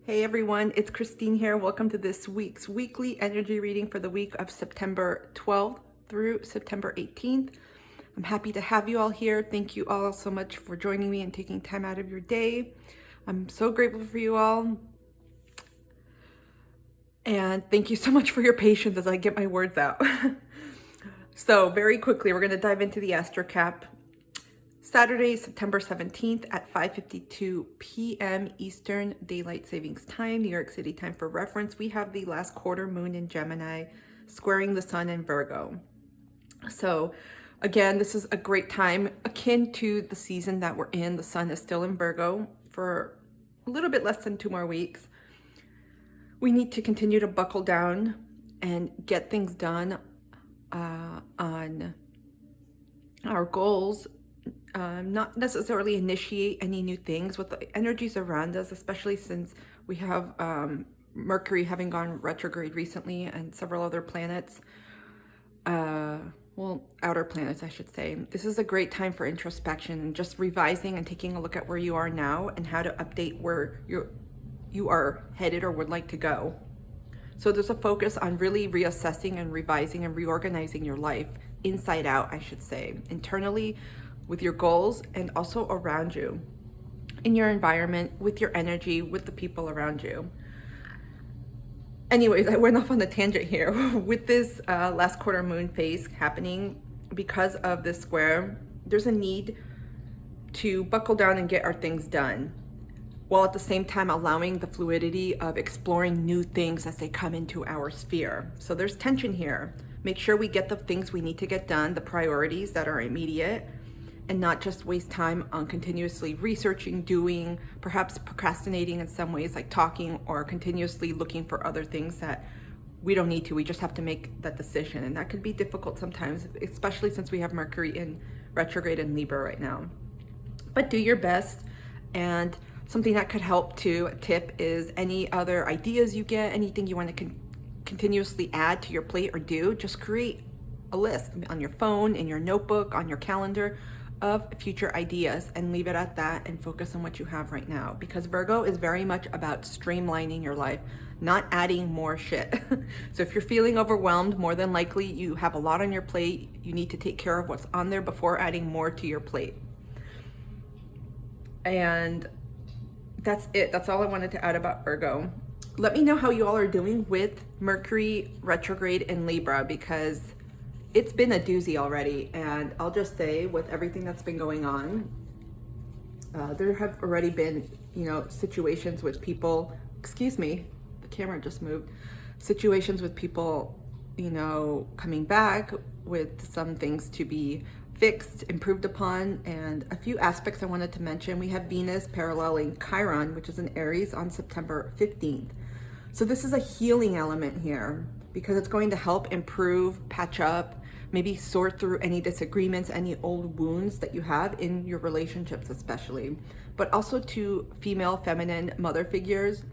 Hey everyone, it's Christine here. Welcome to this week's weekly energy reading for the week of September 12th through September 18th. I'm happy to have you all here. Thank you all so much for joining me and taking time out of your day. I'm so grateful for you all. And thank you so much for your patience as I get my words out. So very quickly, we're going to dive into the Astrocap. Saturday, September 17th at 5:52 p.m. Eastern Daylight Savings Time, New York City time for reference. We have the last quarter moon in Gemini squaring the sun in Virgo. So again, this is a great time akin to the season that we're in. The sun is still in Virgo for a little bit less than 2 more weeks. We need to continue to buckle down and get things done on our goals. Not necessarily initiate any new things with the energies around us, especially since we have Mercury having gone retrograde recently and several other planets, outer planets, I should say. This is a great time for introspection and just revising and taking a look at where you are now and how to update where you are headed or would like to go. So there's a focus on really reassessing and revising and reorganizing your life inside out, I should say, internally, with your goals and also around you, in your environment, with your energy, with the people around you. Anyways, I went off on a tangent here. With this last quarter moon phase happening, because of this square, there's a need to buckle down and get our things done, while at the same time allowing the fluidity of exploring new things as they come into our sphere. So there's tension here. Make sure we get the things we need to get done, the priorities that are immediate, and not just waste time on continuously researching, doing, perhaps procrastinating in some ways, like talking, or continuously looking for other things that we don't need to. We just have to make that decision. And that could be difficult sometimes, especially since we have Mercury in retrograde in Libra right now. But do your best. And something that could help to tip is any other ideas you get, anything you want to continuously add to your plate or do, just create a list on your phone, in your notebook, on your calendar, of future ideas, and leave it at that and focus on what you have right now, because Virgo is very much about streamlining your life, not adding more shit. So if you're feeling overwhelmed, more than likely you have a lot on your plate. You need to take care of what's on there before adding more to your plate. And that's it. That's all I wanted to add about Virgo. Let me know how you all are doing with Mercury retrograde in Libra, because it's been a doozy already. And I'll just say, with everything that's been going on, there have already been, situations with people, excuse me, the camera just moved, situations with people, coming back with some things to be fixed, improved upon. And a few aspects I wanted to mention. We have Venus paralleling Chiron, which is in Aries, on September 15th. So this is a healing element here, because it's going to help improve, patch up, maybe sort through any disagreements, any old wounds that you have in your relationships especially, but also to female, feminine mother figures,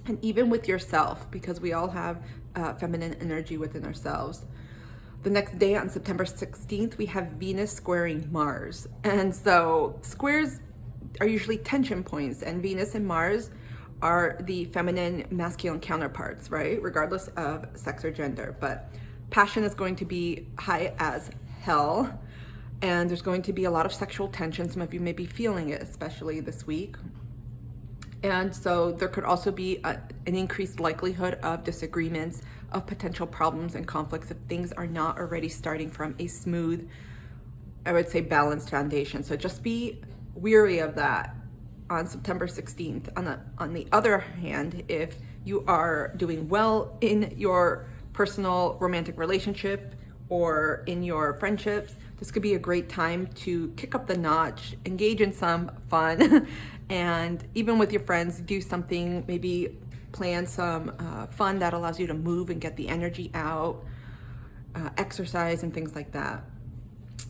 and even with yourself, because we all have feminine energy within ourselves. The next day, on September 16th, we have Venus squaring Mars. And so squares are usually tension points, and Venus and Mars are the feminine, masculine counterparts, right? Regardless of sex or gender. But passion is going to be high as hell, and there's going to be a lot of sexual tension. Some of you may be feeling it, especially this week. And so there could also be an increased likelihood of disagreements, of potential problems and conflicts if things are not already starting from a smooth, I would say, balanced foundation. So just be weary of that on September 16th. On the other hand, if you are doing well in your personal romantic relationship or in your friendships, this could be a great time to kick up the notch, engage in some fun, and even with your friends, do something, maybe plan some fun that allows you to move and get the energy out, exercise and things like that.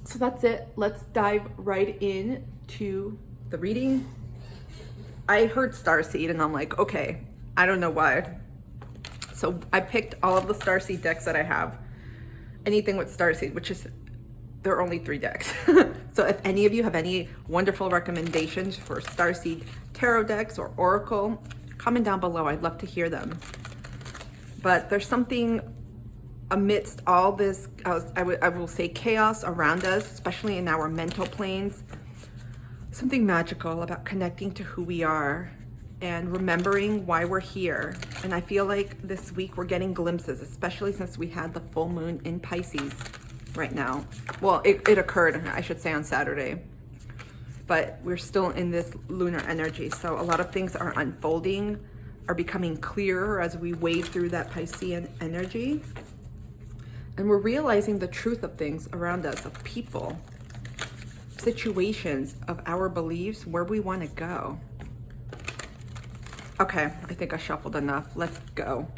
So that's it. Let's dive right in to the reading. I heard Starseed and I'm like, okay, I don't know why. So I picked all of the Starseed decks that I have. Anything with Starseed, which is, there are only 3 decks. So if any of you have any wonderful recommendations for Starseed tarot decks or Oracle, Comment down below. I'd love to hear them. But there's something amidst all this, I will say, chaos around us, especially in our mental planes. Something magical about connecting to who we are and remembering why we're here. And I feel like this week we're getting glimpses, especially since we had the full moon in Pisces right now. Well, it occurred, I should say, on Saturday. But we're still in this lunar energy. So a lot of things are unfolding, are becoming clearer as we wade through that Piscean energy. And we're realizing the truth of things around us, of people, situations, of our beliefs, where we want to go. Okay, I think I shuffled enough. Let's go.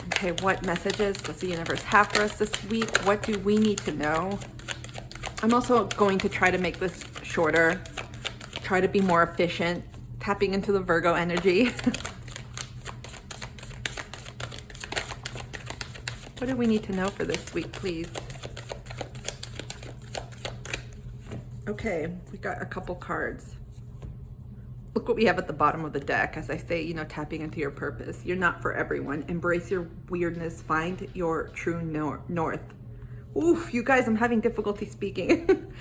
Okay, what messages does the universe have for us this week? What do we need to know? I'm also going to try to make this shorter, try to be more efficient, tapping into the Virgo energy. What do we need to know for this week, please? Okay, we got a couple cards. Look what we have at the bottom of the deck. As I say, you know, tapping into your purpose. You're not for everyone. Embrace your weirdness. Find your true north. Oof, you guys, I'm having difficulty speaking.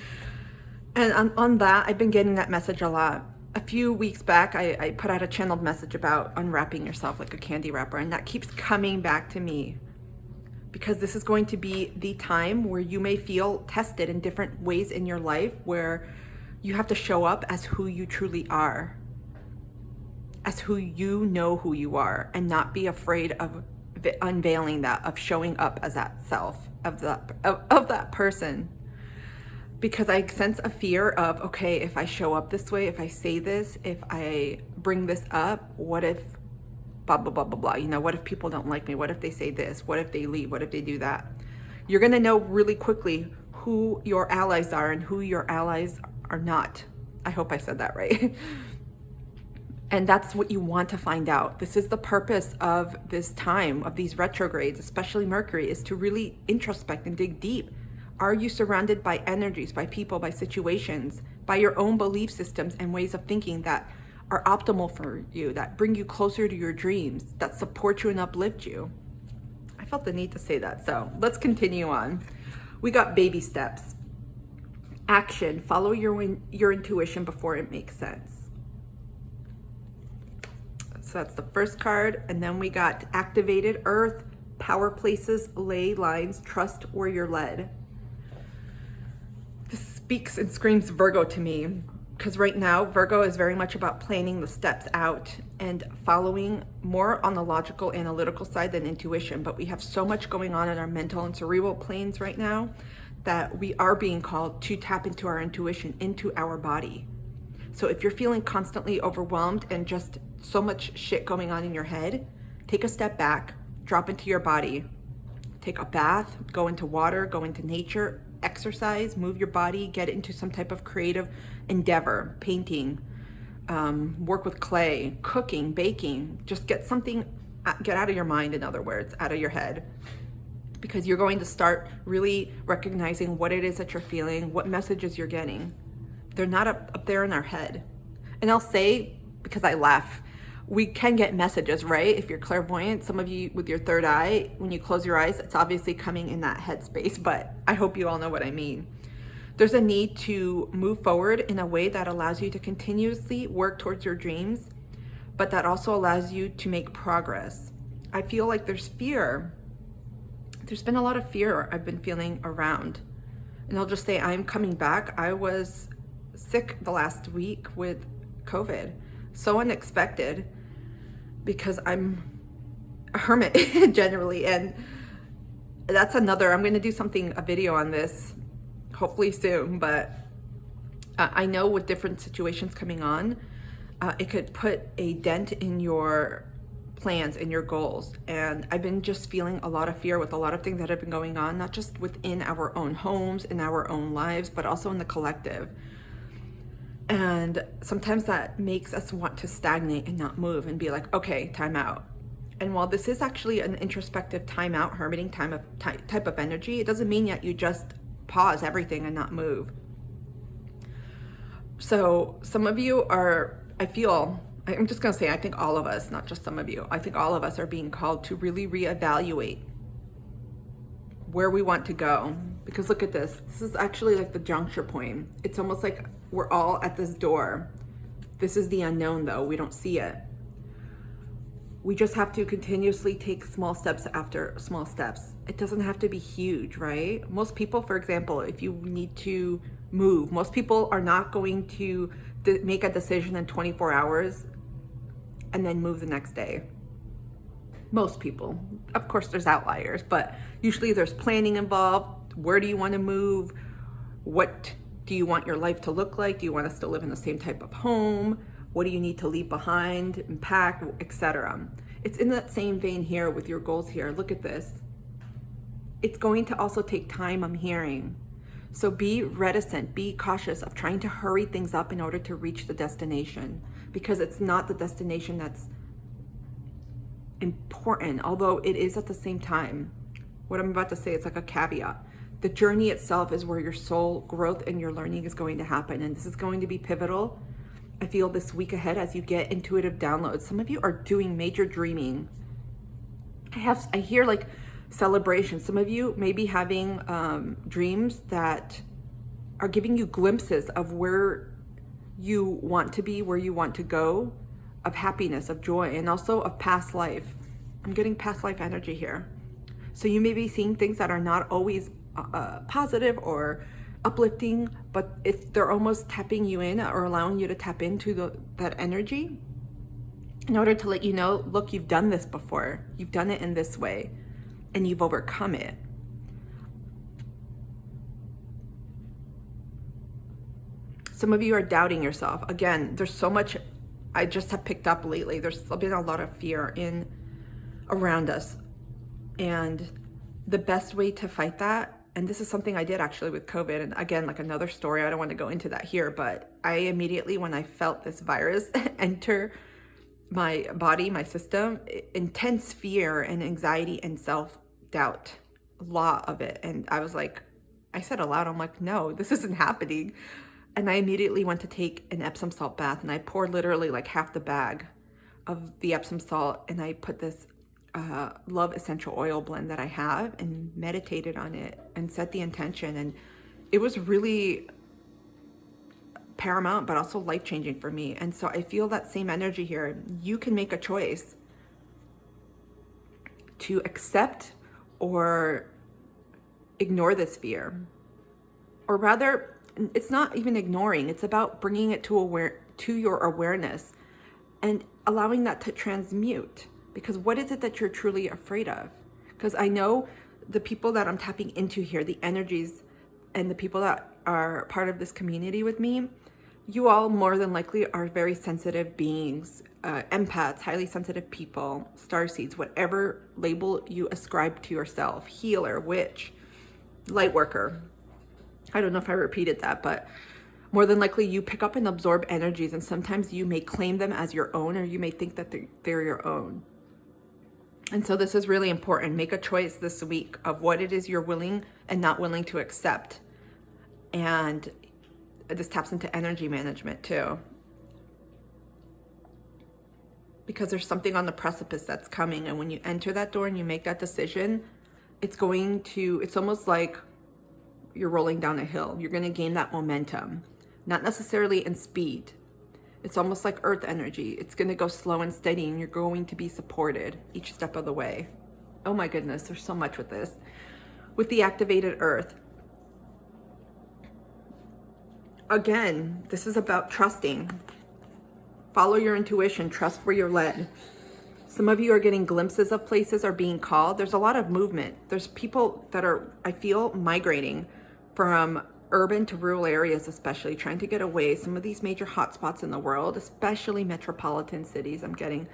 And on that, I've been getting that message a lot. A few weeks back, I put out a channeled message about unwrapping yourself like a candy wrapper, and that keeps coming back to me. Because this is going to be the time where you may feel tested in different ways in your life, where you have to show up as who you truly are, as who you know who you are, and not be afraid of unveiling that, of showing up as that self, of that person. Because I sense a fear of, okay, if I show up this way, if I say this, if I bring this up, what if blah, blah, blah, blah, blah. You know, what if people don't like me? What if they say this? What if they leave? What if they do that? You're going to know really quickly who your allies are and who your allies are not. I hope I said that right. And that's what you want to find out. This is the purpose of this time, of these retrogrades, especially Mercury, is to really introspect and dig deep. Are you surrounded by energies, by people, by situations, by your own belief systems and ways of thinking that are optimal for you, that bring you closer to your dreams, that support you and uplift you? I felt the need to say that. So let's continue on. We got baby steps. Action. Follow your intuition before it makes sense. So that's the first card. And then we got activated earth, power places, ley lines, trust where you're led. This speaks and screams Virgo to me, because right now Virgo is very much about planning the steps out and following more on the logical, analytical side than intuition. But we have so much going on in our mental and cerebral planes right now that we are being called to tap into our intuition, into our body. So if you're feeling constantly overwhelmed and just so much shit going on in your head, take a step back, drop into your body, take a bath, go into water, go into nature, exercise, move your body, get into some type of creative endeavor, painting, work with clay, cooking, baking. Just get something, get out of your mind, in other words, out of your head. Because you're going to start really recognizing what it is that you're feeling, what messages you're getting. They're not up there in our head. And I'll say, because I laugh, we can get messages, right? If you're clairvoyant, some of you with your third eye, when you close your eyes, it's obviously coming in that headspace, but I hope you all know what I mean. There's a need to move forward in a way that allows you to continuously work towards your dreams, but that also allows you to make progress. I feel like there's fear. There's been a lot of fear I've been feeling around. And I'll just say I'm coming back. I was sick the last week with COVID. So unexpected, because I'm a hermit generally, and that's another, I'm going to do a video on this hopefully soon, but I know with different situations coming on, it could put a dent in your plans and your goals. And I've been just feeling a lot of fear with a lot of things that have been going on, not just within our own homes, in our own lives, but also in the collective. And sometimes that makes us want to stagnate and not move and be like, okay, time out. And while this is actually an introspective time out, hermiting type of energy, it doesn't mean that you just pause everything and not move. So some of you are, I feel, I'm just going to say, I think all of us, not just some of you, I think all of us are being called to really reevaluate where we want to go. Because look at this. This is actually like the juncture point. It's almost like we're all at this door. This is the unknown though. We don't see it. We just have to continuously take small steps after small steps. It doesn't have to be huge, right? Most people, for example, if you need to move, most people are not going to make a decision in 24 hours and then move the next day. Most people. Of course, there's outliers, but usually there's planning involved. Where do you want to move? What do you want your life to look like? Do you want to still live in the same type of home? What do you need to leave behind and pack, etc.? It's in that same vein here with your goals here. Look at this. It's going to also take time, I'm hearing. So be reticent, be cautious of trying to hurry things up in order to reach the destination, because it's not the destination that's important, although it is at the same time. What I'm about to say, it's like a caveat. The journey itself is where your soul growth and your learning is going to happen, and this is going to be pivotal. I feel this week ahead as you get intuitive downloads. Some of you are doing major dreaming. I hear like celebrations. Some of you may be having dreams that are giving you glimpses of where you want to be, where you want to go, of happiness, of joy, and also of past life. I'm getting past life energy here. So you may be seeing things that are not always positive or uplifting, but they're almost tapping you in or allowing you to tap into that energy in order to let you know, look, you've done this before. You've done it in this way and you've overcome it. Some of you are doubting yourself. Again, there's so much I just have picked up lately. There's been a lot of fear around us. And the best way to fight that, and this is something I did actually with COVID, and again, like another story, I don't want to go into that here, but I immediately, when I felt this virus enter my body, my system, intense fear and anxiety and self-doubt, a lot of it. And I was like, I said aloud, I'm like, no, this isn't happening. And I immediately went to take an Epsom salt bath, and I poured literally like half the bag of the Epsom salt, and I put this love essential oil blend that I have and meditated on it and set the intention. And it was really paramount, but also life-changing for me. And so I feel that same energy here. You can make a choice to accept or ignore this fear, or rather, it's not even ignoring. It's about bringing it to your awareness and allowing that to transmute. Because what is it that you're truly afraid of? Because I know the people that I'm tapping into here, the energies and the people that are part of this community with me, you all more than likely are very sensitive beings, empaths, highly sensitive people, starseeds, whatever label you ascribe to yourself, healer, witch, light worker. I don't know if I repeated that, but more than likely you pick up and absorb energies, and sometimes you may claim them as your own, or you may think that they're your own. And so this is really important. Make a choice this week of what it is you're willing and not willing to accept. And this taps into energy management too. Because there's something on the precipice that's coming, and when you enter that door and you make that decision, it's almost like you're rolling down a hill. You're going to gain that momentum, not necessarily in speed. It's almost like earth energy. It's going to go slow and steady, and you're going to be supported each step of the way. Oh my goodness, there's so much with this. With the activated earth. Again, this is about trusting. Follow your intuition, trust where you're led. Some of you are getting glimpses of places or being called. There's a lot of movement. There's people that are, I feel, migrating from urban to rural areas, especially trying to get away. Some of these major hotspots in the world, especially metropolitan cities, I'm getting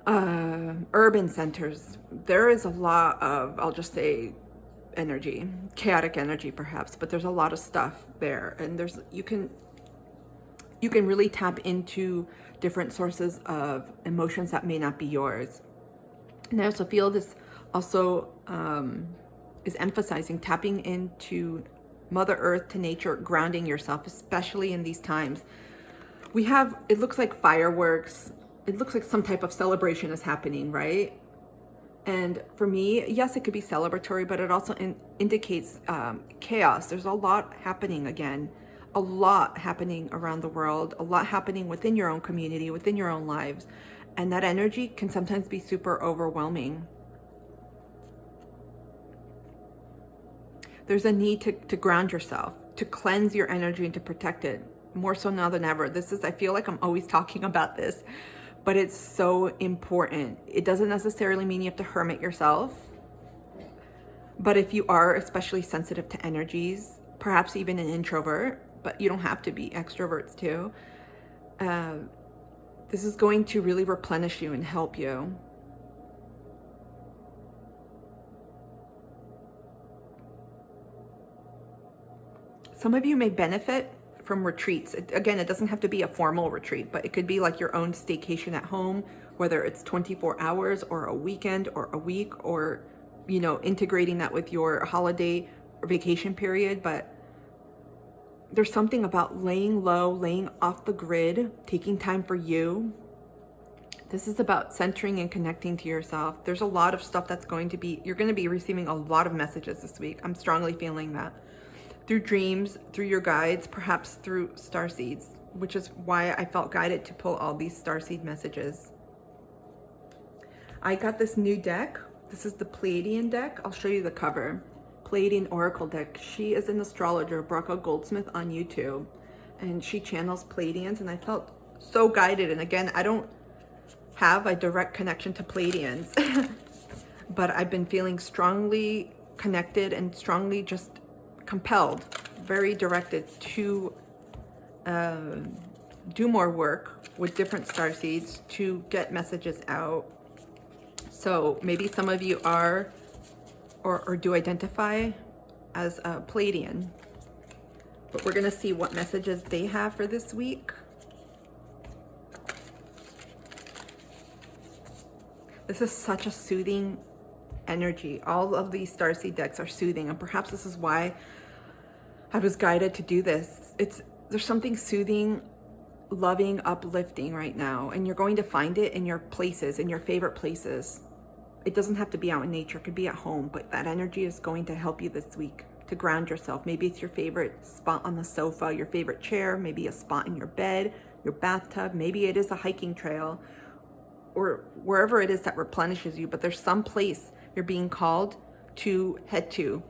urban centers. There is a lot of, I'll just say, energy, chaotic energy perhaps, but there's a lot of stuff there, and you can really tap into different sources of emotions that may not be yours. And I also feel this also is emphasizing tapping into Mother Earth, to nature, grounding yourself, especially in these times. We have, it looks like fireworks. It looks like some type of celebration is happening, right? And for me, yes, it could be celebratory, but it also indicates chaos. There's a lot happening again, a lot happening around the world, a lot happening within your own community, within your own lives. And that energy can sometimes be super overwhelming. There's a need to ground yourself, to cleanse your energy and to protect it, more so now than ever. This is, I feel like I'm always talking about this, but it's so important. It doesn't necessarily mean you have to hermit yourself, but if you are especially sensitive to energies, perhaps even an introvert, but you don't have to be, extroverts too, this is going to really replenish you and help you. Some of you may benefit from retreats. Again, it doesn't have to be a formal retreat, but it could be like your own staycation at home, whether it's 24 hours or a weekend or a week, or, you know, integrating that with your holiday or vacation period. But there's something about laying low, laying off the grid, taking time for you. This is about centering and connecting to yourself. There's a lot of stuff that's going to be, you're going to be receiving a lot of messages this week. I'm strongly feeling that. Through dreams, through your guides, perhaps through starseeds, which is why I felt guided to pull all these starseed messages. I got this new deck. This is the Pleiadian deck. I'll show you the cover. Pleiadian Oracle deck. She is an astrologer, Brocca Goldsmith on YouTube, and she channels Pleiadians, and I felt so guided. And again, I don't have a direct connection to Pleiadians, but I've been feeling strongly connected and strongly just compelled, very directed to do more work with different starseeds to get messages out. So maybe some of you are or do identify as a Pleiadian, but we're gonna see what messages they have for this week. This is such a soothing energy. All of these starseed decks are soothing, and perhaps this is why I was guided to do this. There's something soothing, loving, uplifting right now, and you're going to find it in your places, in your favorite places. It doesn't have to be out in nature, it could be at home, but that energy is going to help you this week to ground yourself. Maybe it's your favorite spot on the sofa, your favorite chair, maybe a spot in your bed, your bathtub, maybe it is a hiking trail, or wherever it is that replenishes you, but there's some place you're being called to head to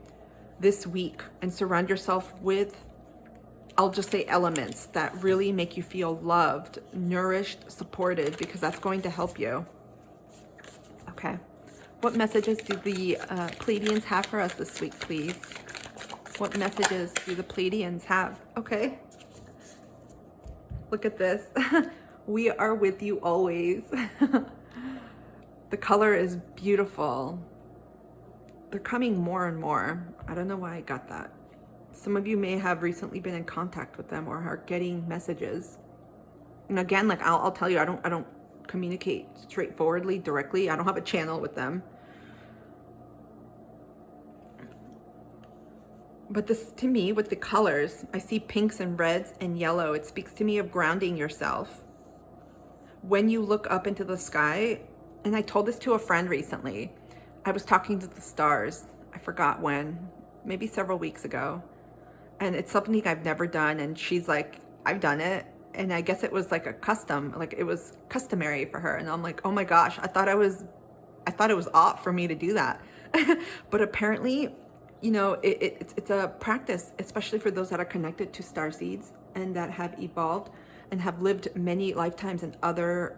this week and surround yourself with, I'll just say, elements that really make you feel loved, nourished, supported, because that's going to help you. Okay. What messages do the Pleiadians have for us this week, please? What messages do the Pleiadians have? Okay. Look at this. We are with you always. The color is beautiful. They're coming more and more. I don't know why I got that. Some of you may have recently been in contact with them or are getting messages. And again, like I'll tell you, I don't communicate straightforwardly, directly. I don't have a channel with them. But this, to me, with the colors, I see pinks and reds and yellow. It speaks to me of grounding yourself. When you look up into the sky, and I told this to a friend recently, I was talking to the stars. I forgot when, maybe several weeks ago. And it's something I've never done. And she's like, I've done it. And I guess it was like a custom, like it was customary for her. And I'm like, oh my gosh, I thought it was off for me to do that. But apparently, you know, it's a practice, especially for those that are connected to starseeds and that have evolved and have lived many lifetimes in other,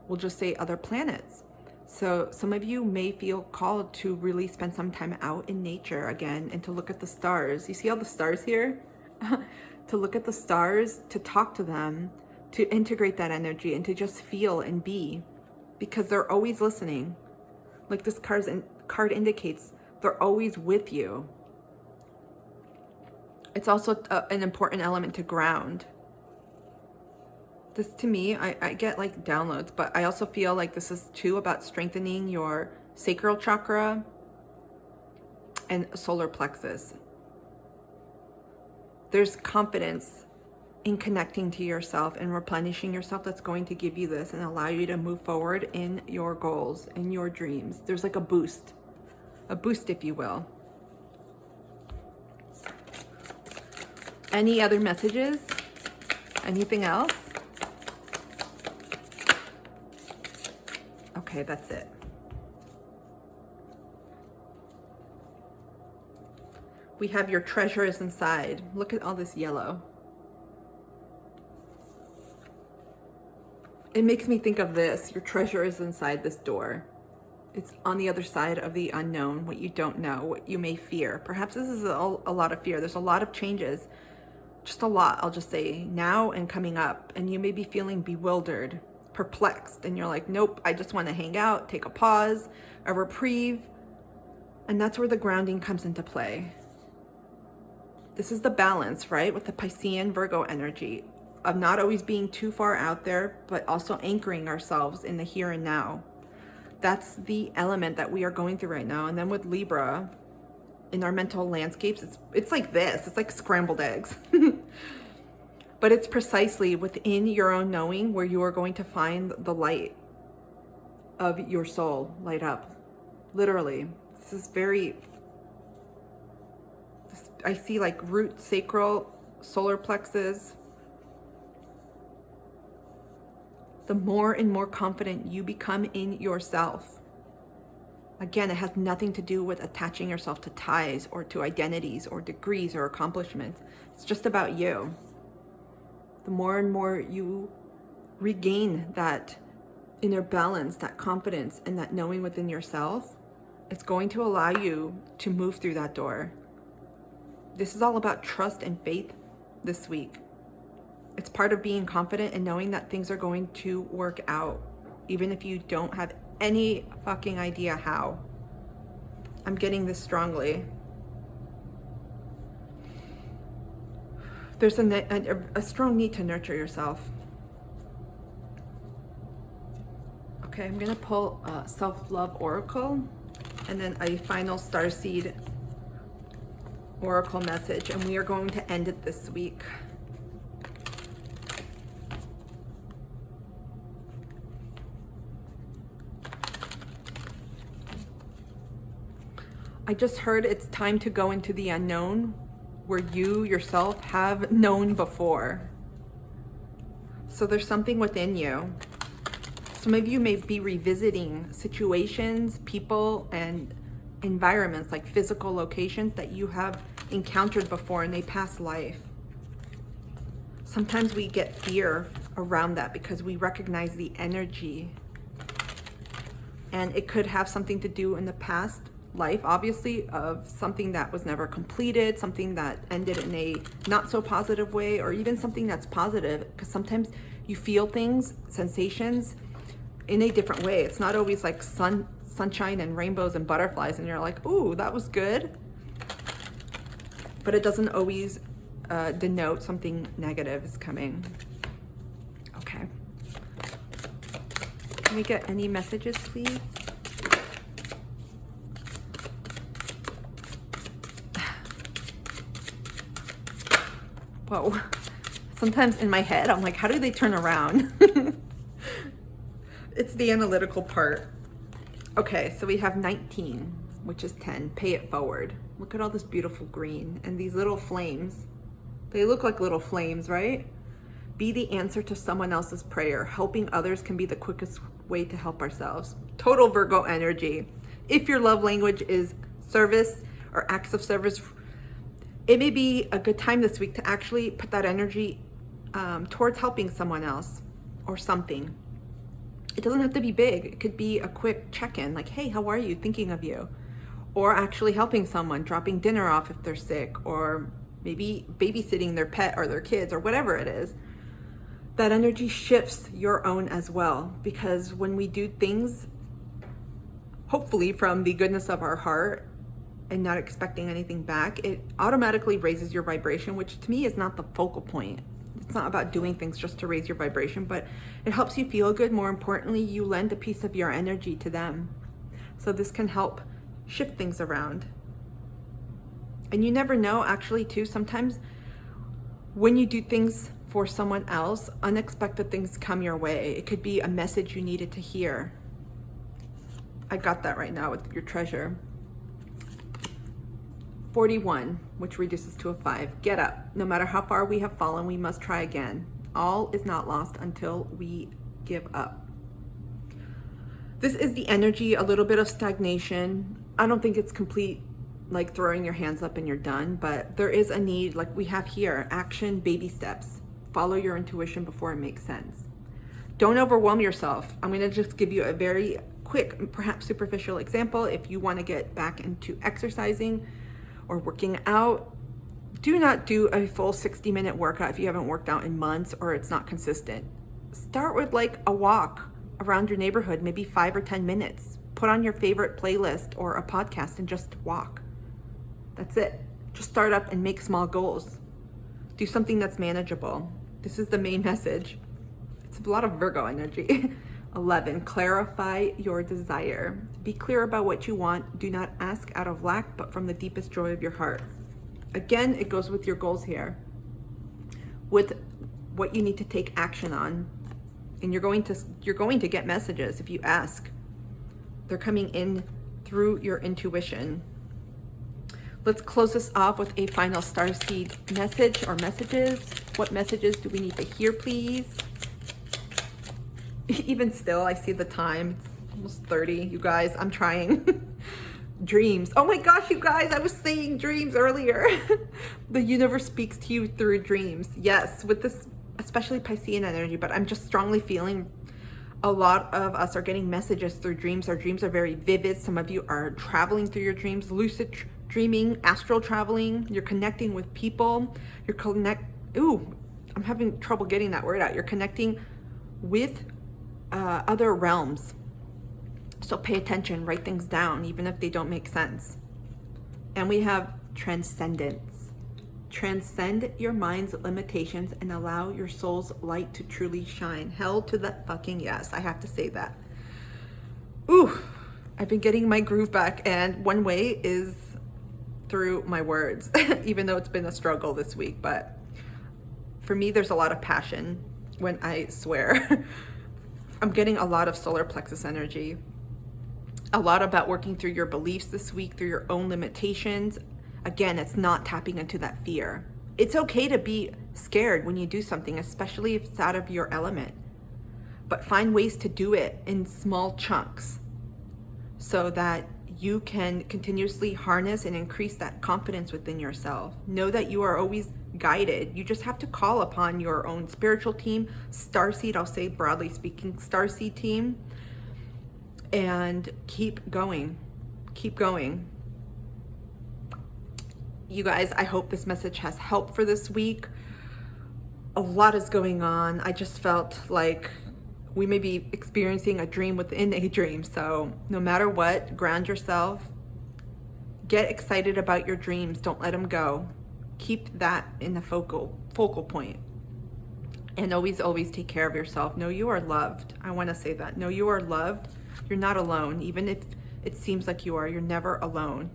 we'll just say other planets. So some of you may feel called to really spend some time out in nature again and to look at the stars. You see all the stars here? To look at the stars, to talk to them, to integrate that energy and to just feel and be, because they're always listening. Like this card indicates, they're always with you. It's also an important element to ground. This, to me, I get like downloads, but I also feel like this is too about strengthening your sacral chakra and solar plexus. There's confidence in connecting to yourself and replenishing yourself that's going to give you this and allow you to move forward in your goals, in your dreams. There's like a boost if you will. Any other messages? Anything else? Okay, that's it. We have your treasure is inside. Look at all this yellow. It makes me think of this. Your treasure is inside this door. It's on the other side of the unknown, what you don't know, what you may fear. Perhaps this is a lot of fear. There's a lot of changes. Just a lot, I'll just say, now and coming up. And you may be feeling bewildered, perplexed, and you're like, nope, I just want to hang out, take a pause, a reprieve. And that's where the grounding comes into play. This is the balance, right? With the Piscean Virgo energy of not always being too far out there, but also anchoring ourselves in the here and now. That's the element that we are going through right now. And then with Libra, in our mental landscapes, it's like this. It's like scrambled eggs. But it's precisely within your own knowing where you are going to find the light of your soul light up. Literally. This is very... I see like root, sacral, solar plexus. The more and more confident you become in yourself. Again, it has nothing to do with attaching yourself to ties or to identities or degrees or accomplishments. It's just about you. The more and more you regain that inner balance, that confidence, and that knowing within yourself, it's going to allow you to move through that door. This is all about trust and faith this week. It's part of being confident and knowing that things are going to work out, even if you don't have any fucking idea how. I'm getting this strongly. There's a strong need to nurture yourself. Okay, I'm gonna pull a self-love oracle and then a final starseed oracle message, and we are going to end it this week. I just heard it's time to go into the unknown where you yourself have known before. So there's something within you. Some of you may be revisiting situations, people, and environments, like physical locations that you have encountered before in a past life. Sometimes we get fear around that because we recognize the energy. And it could have something to do in the past life, obviously, of something that was never completed, something that ended in a not so positive way, or even something that's positive, because sometimes you feel things, sensations, in a different way. It's not always like sunshine and rainbows and butterflies and you're like, ooh, that was good. But it doesn't always denote something negative is coming. Okay. Can we get any messages, please? Whoa. Sometimes in my head, I'm like, how do they turn around? It's the analytical part. Okay, so we have 19, which is 10. Pay it forward. Look at all this beautiful green and these little flames. They look like little flames, right? Be the answer to someone else's prayer. Helping others can be the quickest way to help ourselves. Total Virgo energy. If your love language is service or acts of service, it may be a good time this week to actually put that energy towards helping someone else or something. It doesn't have to be big. It could be a quick check-in, like, hey, how are you? Thinking of you. Or actually helping someone, dropping dinner off if they're sick, or maybe babysitting their pet or their kids or whatever it is. That energy shifts your own as well, because when we do things, hopefully from the goodness of our heart and not expecting anything back, it automatically raises your vibration, which to me is not the focal point. It's not about doing things just to raise your vibration, but it helps you feel good. More importantly, you lend a piece of your energy to them. So this can help shift things around. And you never know, actually, too, sometimes when you do things for someone else, unexpected things come your way. It could be a message you needed to hear. I got that right now with your treasure. 41, which reduces to a 5. Get up. No matter how far we have fallen, we must try again. All is not lost until we give up. This is the energy, a little bit of stagnation. I don't think it's complete, like throwing your hands up and you're done, but there is a need, like we have here, action, baby steps. Follow your intuition before it makes sense. Don't overwhelm yourself. I'm gonna just give you a very quick, perhaps superficial example. If you wanna get back into exercising or working out, do not do a full 60-minute workout if you haven't worked out in months or it's not consistent. Start with like a walk around your neighborhood, maybe 5 or 10 minutes. Put on your favorite playlist or a podcast and just walk. That's it. Just start up and make small goals. Do something that's manageable. This is the main message. It's a lot of Virgo energy. 11, clarify your desire. Be clear about what you want. Do not ask out of lack, but from the deepest joy of your heart. Again, it goes with your goals here, with what you need to take action on. And you're going to get messages if you ask. They're coming in through your intuition. Let's close this off with a final starseed message or messages. What messages do we need to hear, please? Even still, I see the time. It's almost 30, you guys. I'm trying. Dreams. Oh my gosh, you guys, I was saying dreams earlier. The universe speaks to you through dreams. Yes, with this, especially Piscean energy, but I'm just strongly feeling a lot of us are getting messages through dreams. Our dreams are very vivid. Some of you are traveling through your dreams, lucid dreaming, astral traveling. You're connecting with people. I'm having trouble getting that word out. You're connecting with other realms. So pay attention, write things down, even if they don't make sense. And we have transcendence. Transcend your mind's limitations and allow your soul's light to truly shine. Hell to the fucking yes. I have to say that. Ooh, I've been getting my groove back, and one way is through my words, even though it's been a struggle this week. But for me, there's a lot of passion when I swear. I'm getting a lot of solar plexus energy. A lot about working through your beliefs this week, through your own limitations. Again, it's not tapping into that fear. It's okay to be scared when you do something, especially if it's out of your element. But find ways to do it in small chunks so that you can continuously harness and increase that confidence within yourself. Know that you are always guided. You just have to call upon your own spiritual team, starseed, I'll say broadly speaking, starseed team, and keep going. Keep going. You guys, I hope this message has helped for this week. A lot is going on. I just felt like we may be experiencing a dream within a dream. So no matter what, ground yourself. Get excited about your dreams. Don't let them go. Keep that in the focal point. And always, always take care of yourself. Know you are loved. I want to say that. Know you are loved. You're not alone. Even if it seems like you are, you're never alone.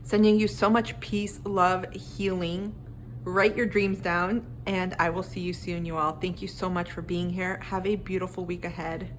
Sending you so much peace, love, healing. Write your dreams down, and I will see you soon, you all. Thank you so much for being here. Have a beautiful week ahead.